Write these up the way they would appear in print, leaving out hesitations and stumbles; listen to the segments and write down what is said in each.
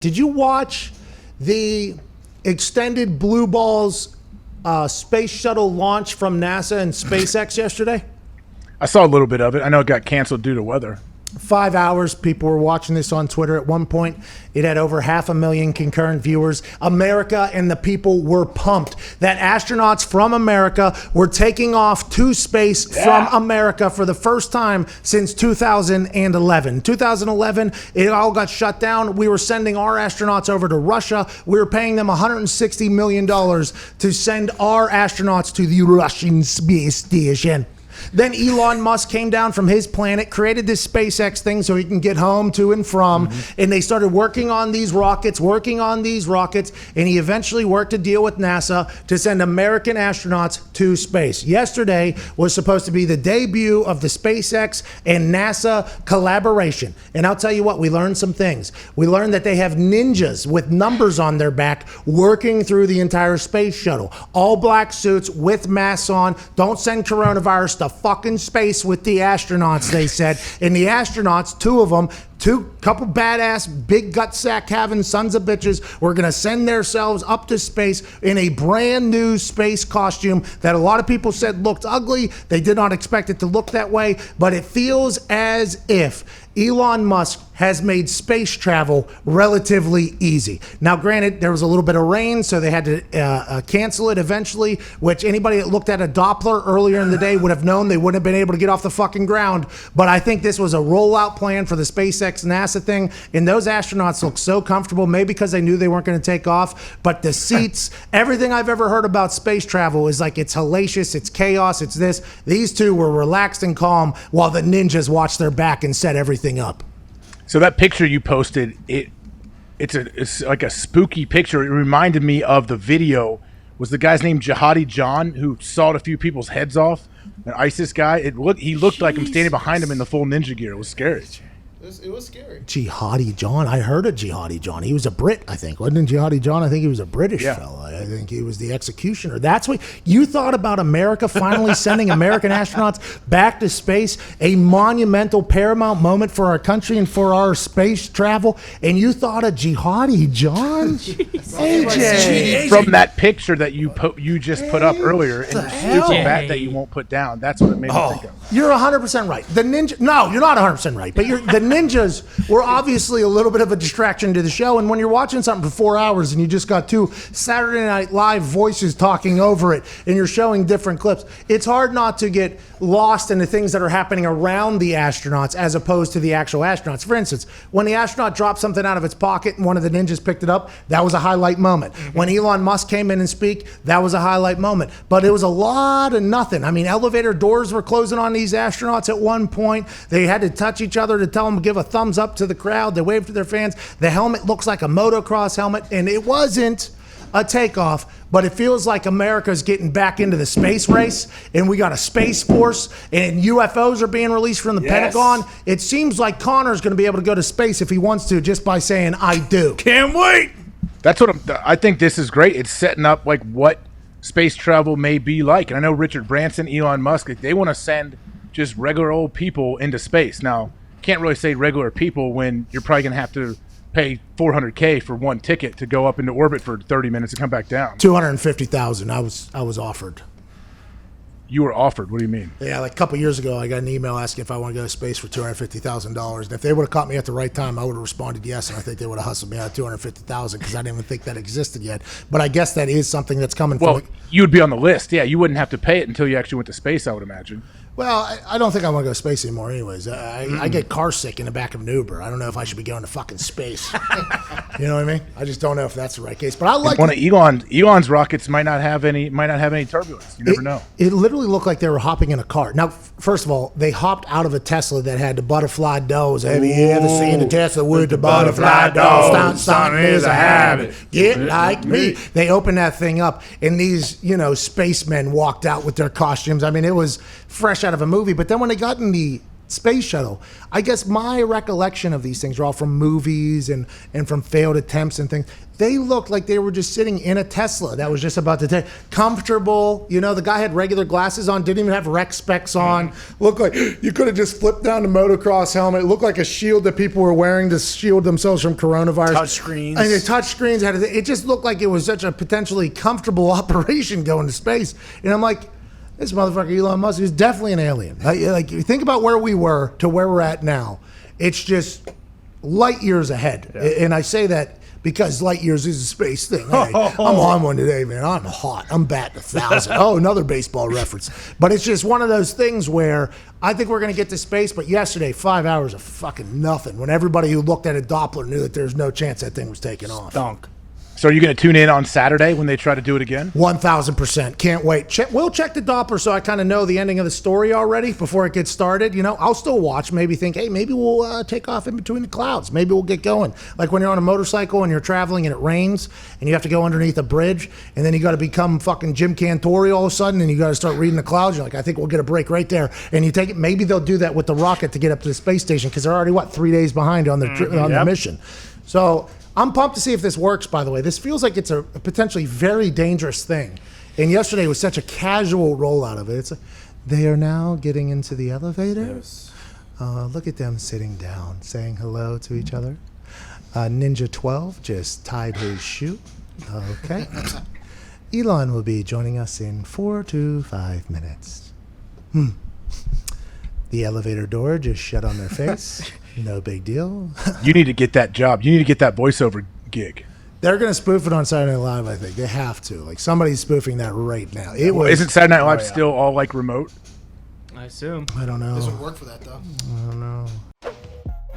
Did you watch the extended Blue Balls space shuttle launch from NASA and SpaceX yesterday? I saw a little bit of it. I know it got canceled due to weather. 5 hours. People were watching this on Twitter. At one point, it had over 500,000 concurrent viewers. America and the people were pumped that astronauts from America were taking off to space from America for the first time since 2011. 2011, it all got shut down. We were sending our astronauts over to Russia. We were paying them $160 million to send our astronauts to the Russian space station. Then Elon Musk came down from his planet, created this SpaceX thing so he can get home to and from, and they started working on these rockets, and he eventually worked a deal with NASA to send American astronauts to space. Yesterday was supposed to be the debut of the SpaceX and NASA collaboration, and I'll tell you what, we learned some things. We learned that they have ninjas with numbers on their back working through the entire space shuttle. All black suits with masks on. Don't send coronavirus to fucking space with the astronauts, they said. And the astronauts, two of them, couple badass big gut sack having sons of bitches, were gonna send themselves up to space in a brand new space costume that a lot of people said looked ugly. They did not expect it to look that way, but it feels as if Elon Musk has made space travel relatively easy. Now, granted, there was a little bit of rain, so they had to cancel it eventually, which anybody that looked at a Doppler earlier in the day would have known they wouldn't have been able to get off the fucking ground. But I think this was a rollout plan for the SpaceX NASA thing, and those astronauts look so comfortable, maybe because they knew they weren't going to take off, but the seats, everything I've ever heard about space travel is like it's hellacious, it's chaos, it's this. These two were relaxed and calm while the ninjas watched their back and set everything up. So that picture you posted, it's like a spooky picture. It reminded me of the video. Was the guy's name Jihadi John, who sawed a few people's heads off? An ISIS guy. He looked like him standing behind him in the full ninja gear. It was scary. It was scary. Jihadi John. I heard of Jihadi John. He was a Brit, I think. Wasn't Jihadi John? I think he was a British fella. I think he was the executioner. That's what you thought about America finally sending American astronauts back to space, a monumental, paramount moment for our country and for our space travel, and you thought of Jihadi John? AJ. From that picture that you just put up earlier in your stupid bat that you won't put down. That's what it made me think of. You're 100% right. The ninja. No, you're not 100% right. But the ninjas were obviously a little bit of a distraction to the show. And when you're watching something for 4 hours and you just got two Saturday Night Live voices talking over it, and you're showing different clips, it's hard not to get lost in the things that are happening around the astronauts as opposed to the actual astronauts. For instance, when the astronaut dropped something out of its pocket and one of the ninjas picked it up, that was a highlight moment. When Elon Musk came in and speak, that was a highlight moment. But it was a lot of nothing. I mean, elevator doors were closing on these astronauts at one point. They had to touch each other to tell them to give a thumbs up to the crowd. They waved to their fans. The helmet looks like a motocross helmet, and it wasn't a takeoff, but it feels like America's getting back into the space race, and we got a space force, and UFOs are being released from the Pentagon. It seems like Connor's going to be able to go to space if he wants to, just by saying, I do. Can't wait. That's what I think this is great. It's setting up like what space travel may be like. And I know Richard Branson, Elon Musk, they want to send just regular old people into space. Now, can't really say regular people when you're probably going to have to pay $400K for one ticket to go up into orbit for 30 minutes and come back down. $250,000 I was offered. You were offered? What do you mean? Yeah, like a couple years ago, I got an email asking if I want to go to space for $250,000. And if they would have caught me at the right time, I would have responded yes, and I think they would have hustled me out of $250,000 because I didn't even think that existed yet. But I guess that is something that's coming from. You would be on the list. Yeah, you wouldn't have to pay it until you actually went to space, I would imagine. Well, I don't think I want to go to space anymore anyways. I get car sick in the back of an Uber. I don't know if I should be going to fucking space. You know what I mean? I just don't know if that's the right case. But I like one of Elon's rockets might not have any turbulence. You never know. It literally looked like they were hopping in a car. Now, first of all, they hopped out of a Tesla that had the butterfly doors. Have you ever seen the Tesla with the butterfly doors? Something is a habit. Get like me. They opened that thing up, and these, spacemen walked out with their costumes. I mean, it was fresh out of a movie. But then when they got in the space shuttle. I guess my recollection of these things are all from movies and from failed attempts and things. They looked like they were just sitting in a Tesla that was just about to take comfortable. You know, the guy had regular glasses on, didn't even have rec specs on. Looked like you could have just flipped down the motocross helmet. It looked like a shield that people were wearing to shield themselves from coronavirus. Touch screens. And the touch screens had it just looked like it was such a potentially comfortable operation going to space. And I'm like, this motherfucker Elon Musk is definitely an alien. Like you think about where we were to where we're at now. It's just light years ahead. Yeah. And I say that because light years is a space thing. Hey, I'm on one today, man. I'm hot. I'm batting 1,000. Oh, another baseball reference. But it's just one of those things where I think we're going to get to space. But yesterday, 5 hours of fucking nothing when everybody who looked at a Doppler knew that there's no chance that thing was taking off. Stunk. So are you going to tune in on Saturday when they try to do it again? 1,000%. Can't wait. We'll check the Doppler so I kind of know the ending of the story already before it gets started. You know, I'll still watch, maybe think, hey, maybe we'll take off in between the clouds. Maybe we'll get going. Like when you're on a motorcycle and you're traveling and it rains and you have to go underneath a bridge and then you got to become fucking Jim Cantori all of a sudden and you got to start reading the clouds. You're like, I think we'll get a break right there. And you take it. Maybe they'll do that with the rocket to get up to the space station because they're already, 3 days behind on their mission. So I'm pumped to see if this works, by the way. This feels like it's a potentially very dangerous thing. And yesterday was such a casual rollout of it. They are now getting into the elevator. Yes. Look at them sitting down, saying hello to each other. Ninja 12 just tied his shoe. Okay. Elon will be joining us in 4 to 5 minutes. The elevator door just shut on their face. No big deal. You need to get that job. You need to get that voiceover gig. They're going to spoof it on Saturday Night Live, I think. They have to. Like, somebody's spoofing that right now. Isn't Saturday Night Live still all, like, remote? I assume. I don't know. This would work for that, though. I don't know.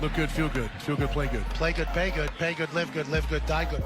Look good, feel good. Feel good, play good. Play good, pay good, live good, die good.